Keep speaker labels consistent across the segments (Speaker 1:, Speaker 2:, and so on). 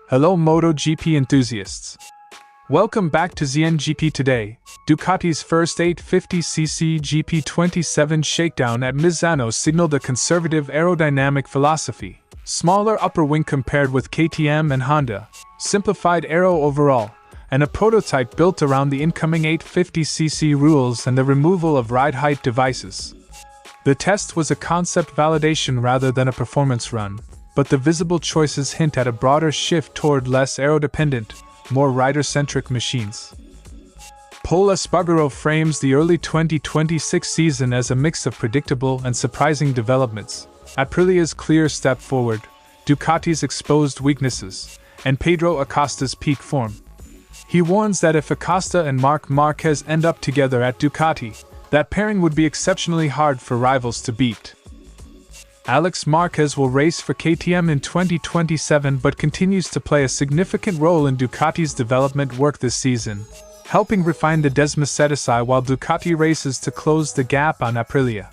Speaker 1: Hello Moto GP enthusiasts. Welcome back to ZNGP Today. Ducati's first 850cc GP27 shakedown at Misano signaled a conservative aerodynamic philosophy. Smaller upper wing compared with KTM and Honda, simplified aero overall, and a prototype built around the incoming 850cc rules and the removal of ride height devices. The test was a concept validation rather than a performance run, but the visible choices hint at a broader shift toward less aero-dependent, more rider-centric machines. Pol Espargaró frames the early 2026 season as a mix of predictable and surprising developments: Aprilia's clear step forward, Ducati's exposed weaknesses, and Pedro Acosta's peak form. He warns that if Acosta and Marc Márquez end up together at Ducati, that pairing would be exceptionally hard for rivals to beat. Alex Marquez will race for KTM in 2027 but continues to play a significant role in Ducati's development work this season, helping refine the Desmosedici while Ducati races to close the gap on Aprilia.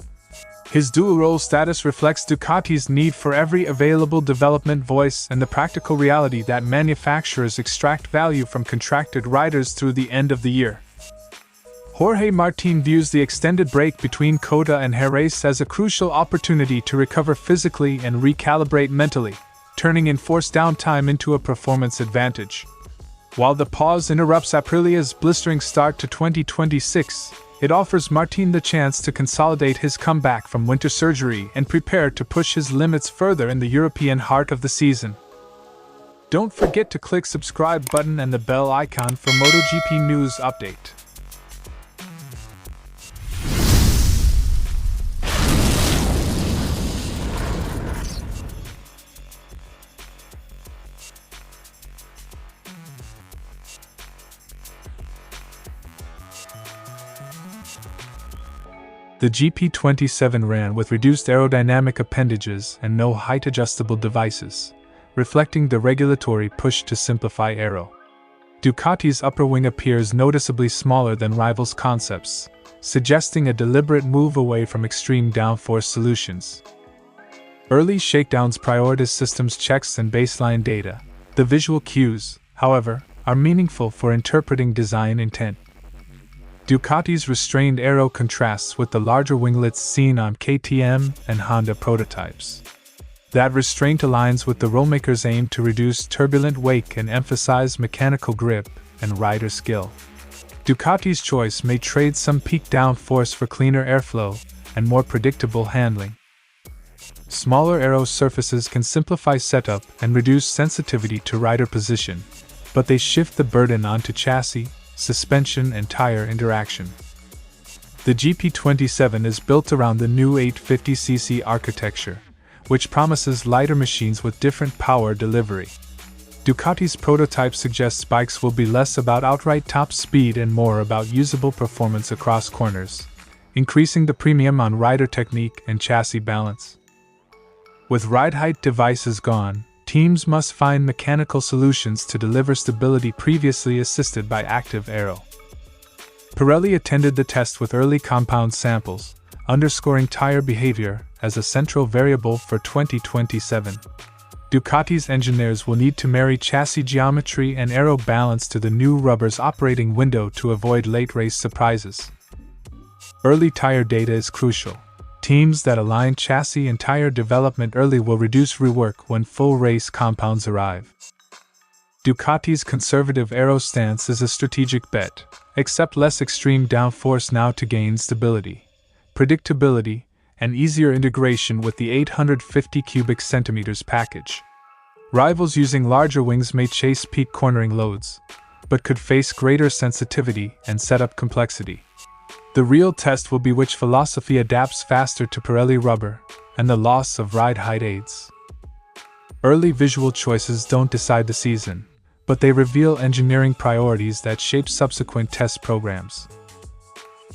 Speaker 1: His dual-role status reflects Ducati's need for every available development voice and the practical reality that manufacturers extract value from contracted riders through the end of the year. Martín views the extended break between Cota and Jerez as a crucial opportunity to recover physically and recalibrate mentally, turning enforced downtime into a performance advantage. While the pause interrupts Aprilia's blistering start to 2026, it offers Martín the chance to consolidate his comeback from winter surgery and prepare to push his limits further in the European heart of the season. Don't forget to click subscribe button and the bell icon for MotoGP news update. The GP27 ran with reduced aerodynamic appendages and no height-adjustable devices, reflecting the regulatory push to simplify aero. Ducati's upper wing appears noticeably smaller than rivals' concepts, suggesting a deliberate move away from extreme downforce solutions. Early shakedowns prioritize systems checks and baseline data. The visual cues, however, are meaningful for interpreting design intent. Ducati's restrained aero contrasts with the larger winglets seen on KTM and Honda prototypes. That restraint aligns with the rollmaker's aim to reduce turbulent wake and emphasize mechanical grip and rider skill. Ducati's choice may trade some peak downforce for cleaner airflow and more predictable handling. Smaller aero surfaces can simplify setup and reduce sensitivity to rider position, but they shift the burden onto chassis, suspension and tire interaction. The GP27 is built around the new 850cc architecture, which promises lighter machines with different power delivery. Ducati's prototype suggests bikes will be less about outright top speed and more about usable performance across corners, increasing the premium on rider technique and chassis balance. With ride height devices gone, teams must find mechanical solutions to deliver stability previously assisted by active aero. Pirelli attended the test with early compound samples, underscoring tire behavior as a central variable for 2027. Ducati's engineers will need to marry chassis geometry and aero balance to the new rubber's operating window to avoid late race surprises. Early tire data is crucial. Teams that align chassis and tire development early will reduce rework when full race compounds arrive. Ducati's conservative aero stance is a strategic bet. Accept less extreme downforce now to gain stability, predictability, and easier integration with the 850 cubic centimeters package. Rivals using larger wings may chase peak cornering loads, but could face greater sensitivity and setup complexity. The real test will be which philosophy adapts faster to Pirelli rubber and the loss of ride height aids. Early visual choices don't decide the season, but they reveal engineering priorities that shape subsequent test programs.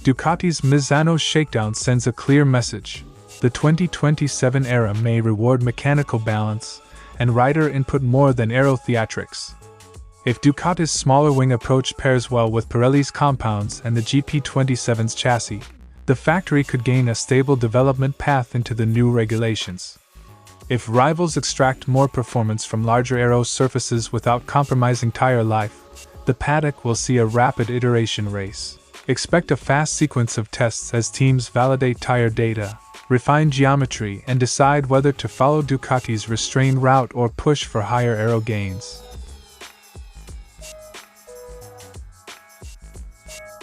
Speaker 1: Ducati's Misano shakedown sends a clear message. The 2027 era may reward mechanical balance and rider input more than aero theatrics. If Ducati's smaller wing approach pairs well with Pirelli's compounds and the GP27's chassis, the factory could gain a stable development path into the new regulations. If rivals extract more performance from larger aero surfaces without compromising tire life, the paddock will see a rapid iteration race. Expect a fast sequence of tests as teams validate tire data, refine geometry, and decide whether to follow Ducati's restrained route or push for higher aero gains.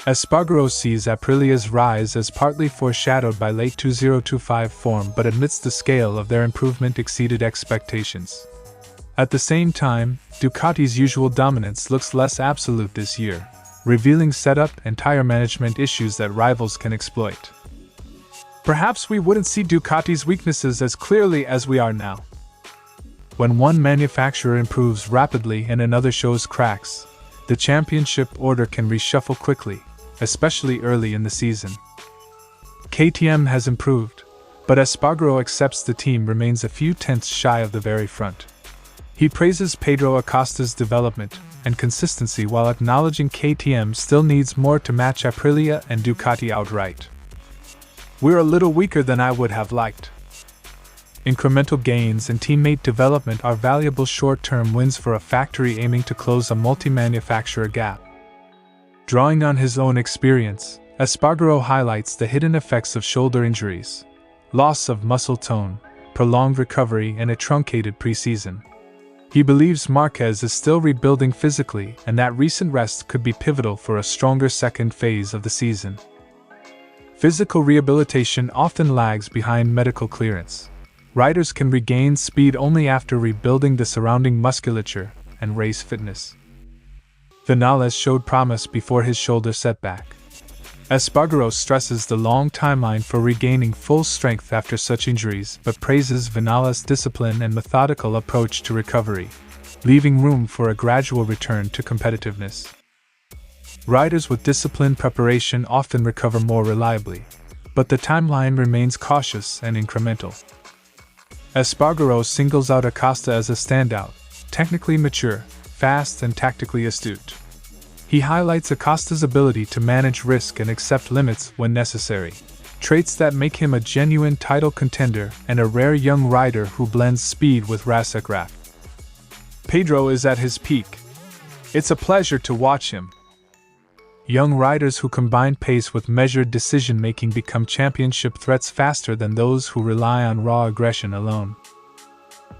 Speaker 1: Espargaró sees Aprilia's rise as partly foreshadowed by late 2025 form but admits the scale of their improvement exceeded expectations. At the same time, Ducati's usual dominance looks less absolute this year, revealing setup and tire management issues that rivals can exploit. Perhaps we wouldn't see Ducati's weaknesses as clearly as we are now. When one manufacturer improves rapidly and another shows cracks, the championship order can reshuffle quickly, especially early in the season. KTM has improved, but Espargaró accepts the team remains a few tenths shy of the very front. He praises Pedro Acosta's development and consistency while acknowledging KTM still needs more to match Aprilia and Ducati outright. "We're a little weaker than I would have liked." Incremental gains and teammate development are valuable short-term wins for a factory aiming to close a multi-manufacturer gap. Drawing on his own experience, Espargaró highlights the hidden effects of shoulder injuries, loss of muscle tone, prolonged recovery, and a truncated preseason. He believes Márquez is still rebuilding physically and that recent rest could be pivotal for a stronger second phase of the season. Physical rehabilitation often lags behind medical clearance. Riders can regain speed only after rebuilding the surrounding musculature and race fitness. Vinales showed promise before his shoulder setback. Espargaró stresses the long timeline for regaining full strength after such injuries but praises Vinales' discipline and methodical approach to recovery, leaving room for a gradual return to competitiveness. Riders with disciplined preparation often recover more reliably, but the timeline remains cautious and incremental. Espargaró singles out Acosta as a standout, technically mature, fast and tactically astute. He highlights Acosta's ability to manage risk and accept limits when necessary, traits that make him a genuine title contender and a rare young rider who blends speed with racekraft. Pedro is at his peak. It's a pleasure to watch him. Young riders who combine pace with measured decision-making become championship threats faster than those who rely on raw aggression alone.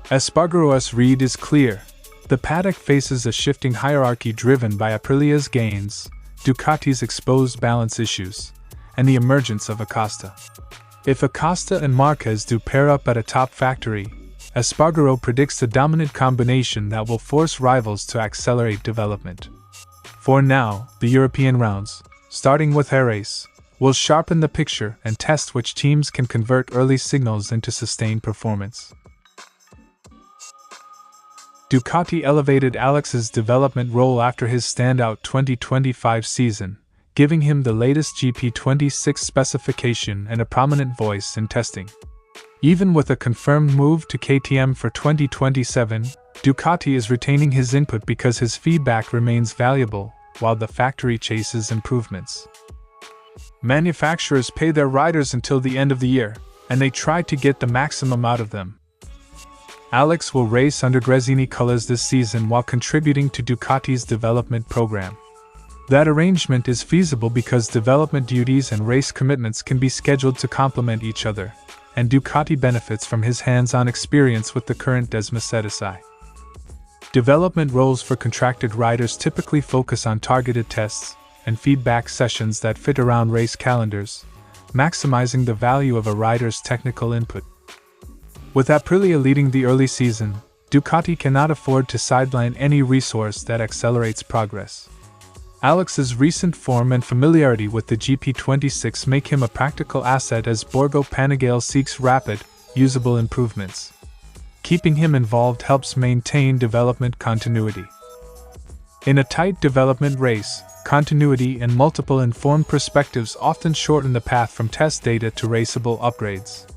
Speaker 1: Espargaró's read is clear. The paddock faces a shifting hierarchy driven by Aprilia's gains, Ducati's exposed balance issues, and the emergence of Acosta. If Acosta and Márquez do pair up at a top factory, Espargaró predicts a dominant combination that will force rivals to accelerate development. For now, the European rounds, starting with Jerez, will sharpen the picture and test which teams can convert early signals into sustained performance. Ducati elevated Alex's development role after his standout 2025 season, giving him the latest GP26 specification and a prominent voice in testing. Even with a confirmed move to KTM for 2027, Ducati is retaining his input because his feedback remains valuable, while the factory chases improvements. Manufacturers pay their riders until the end of the year, and they try to get the maximum out of them. Alex will race under Gresini colors this season while contributing to Ducati's development program. That arrangement is feasible because development duties and race commitments can be scheduled to complement each other, and Ducati benefits from his hands-on experience with the current Desmosedici. Development roles for contracted riders typically focus on targeted tests and feedback sessions that fit around race calendars, maximizing the value of a rider's technical input. With Aprilia leading the early season, Ducati cannot afford to sideline any resource that accelerates progress. Alex's recent form and familiarity with the GP26 make him a practical asset as Borgo Panigale seeks rapid, usable improvements. Keeping him involved helps maintain development continuity. In a tight development race, continuity and multiple informed perspectives often shorten the path from test data to raceable upgrades.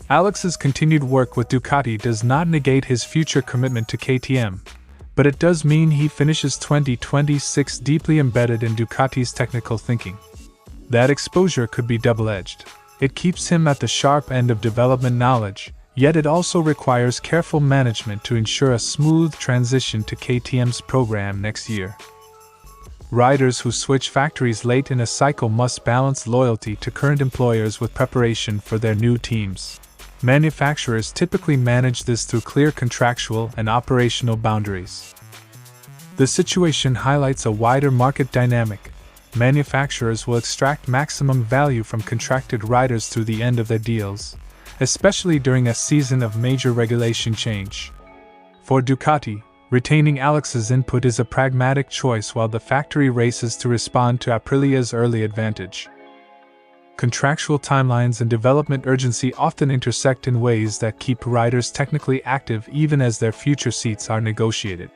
Speaker 1: Alex's continued work with Ducati does not negate his future commitment to KTM, but it does mean he finishes 2026 deeply embedded in Ducati's technical thinking. That exposure could be double-edged. It keeps him at the sharp end of development knowledge, Yet it also requires careful management to ensure a smooth transition to KTM's program next year. Riders who switch factories late in a cycle must balance loyalty to current employers with preparation for their new teams. Manufacturers typically manage this through clear contractual and operational boundaries. The situation highlights a wider market dynamic. Manufacturers will extract maximum value from contracted riders through the end of their deals, especially during a season of major regulation change. For Ducati, retaining Alex's input is a pragmatic choice while the factory races to respond to Aprilia's early advantage. Contractual timelines and development urgency often intersect in ways that keep riders technically active even as their future seats are negotiated.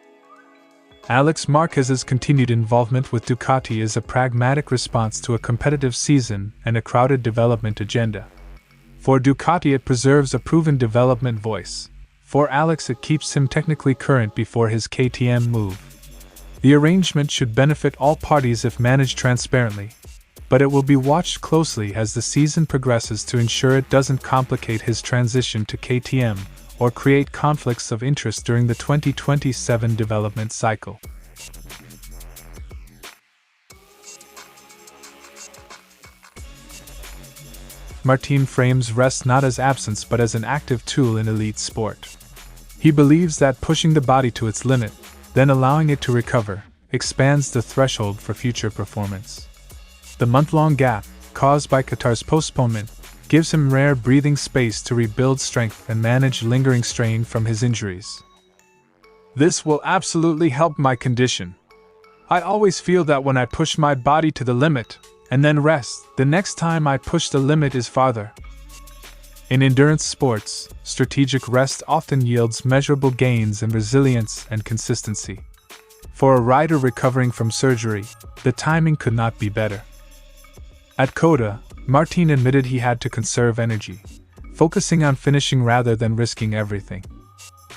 Speaker 1: Alex Marquez's continued involvement with Ducati is a pragmatic response to a competitive season and a crowded development agenda. For Ducati, it preserves a proven development voice. For Alex, it keeps him technically current before his KTM move. The arrangement should benefit all parties if managed transparently, but it will be watched closely as the season progresses to ensure it doesn't complicate his transition to KTM or create conflicts of interest during the 2027 development cycle. Martín frames rest not as absence but as an active tool in elite sport. He believes that pushing the body to its limit, then allowing it to recover, expands the threshold for future performance. The month-long gap, caused by Qatar's postponement, gives him rare breathing space to rebuild strength and manage lingering strain from his injuries. This will absolutely help my condition. I always feel that when I push my body to the limit, and then rest, the next time I push the limit is farther. In endurance sports, strategic rest often yields measurable gains in resilience and consistency. For a rider recovering from surgery, the timing could not be better. At COTA, Martín admitted he had to conserve energy, focusing on finishing rather than risking everything.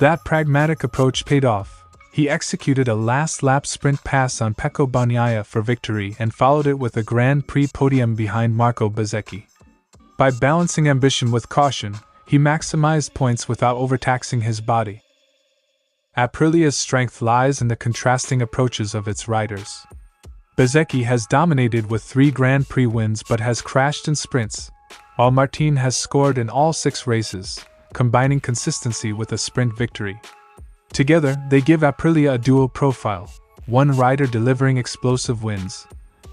Speaker 1: That pragmatic approach paid off. He executed a last-lap sprint pass on Pecco Bagnaia for victory and followed it with a Grand Prix podium behind Marco Bezzecchi. By balancing ambition with caution, he maximized points without overtaxing his body. Aprilia's strength lies in the contrasting approaches of its riders. Bezzecchi has dominated with 3 Grand Prix wins but has crashed in sprints, while Martín has scored in all 6 races, combining consistency with a sprint victory. Together, they give Aprilia a dual profile, one rider delivering explosive wins,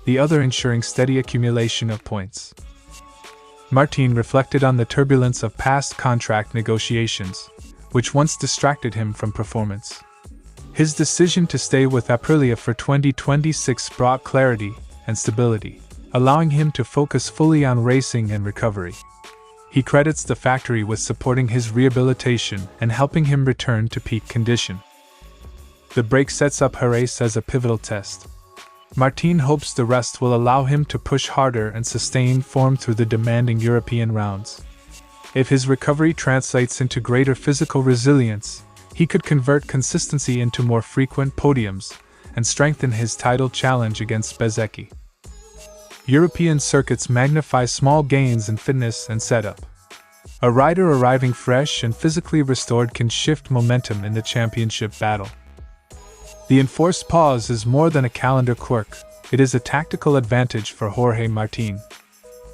Speaker 1: the other ensuring steady accumulation of points. Martín reflected on the turbulence of past contract negotiations, which once distracted him from performance. His decision to stay with Aprilia for 2026 brought clarity and stability, allowing him to focus fully on racing and recovery. He credits the factory with supporting his rehabilitation and helping him return to peak condition. The break sets up Jerez as a pivotal test. Martín hopes the rest will allow him to push harder and sustain form through the demanding European rounds. If his recovery translates into greater physical resilience, he could convert consistency into more frequent podiums and strengthen his title challenge against Bezzecchi. European circuits magnify small gains in fitness and setup. A rider arriving fresh and physically restored can shift momentum in the championship battle. The enforced pause is more than a calendar quirk, it is a tactical advantage for Jorge Martín.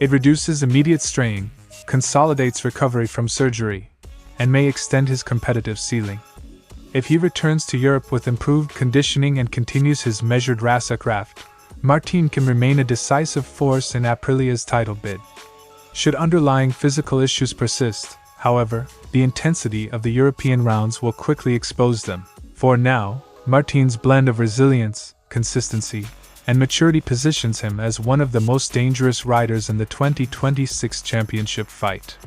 Speaker 1: It reduces immediate strain, consolidates recovery from surgery, and may extend his competitive ceiling. If he returns to Europe with improved conditioning and continues his measured racecraft, Martín can remain a decisive force in Aprilia's title bid. Should underlying physical issues persist, however, the intensity of the European rounds will quickly expose them. For now, Martín's blend of resilience, consistency, and maturity positions him as one of the most dangerous riders in the 2026 championship fight.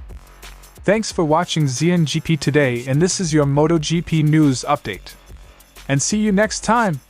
Speaker 1: Thanks for watching ZNGP Today, and this is your Moto GP news update. And see you next time!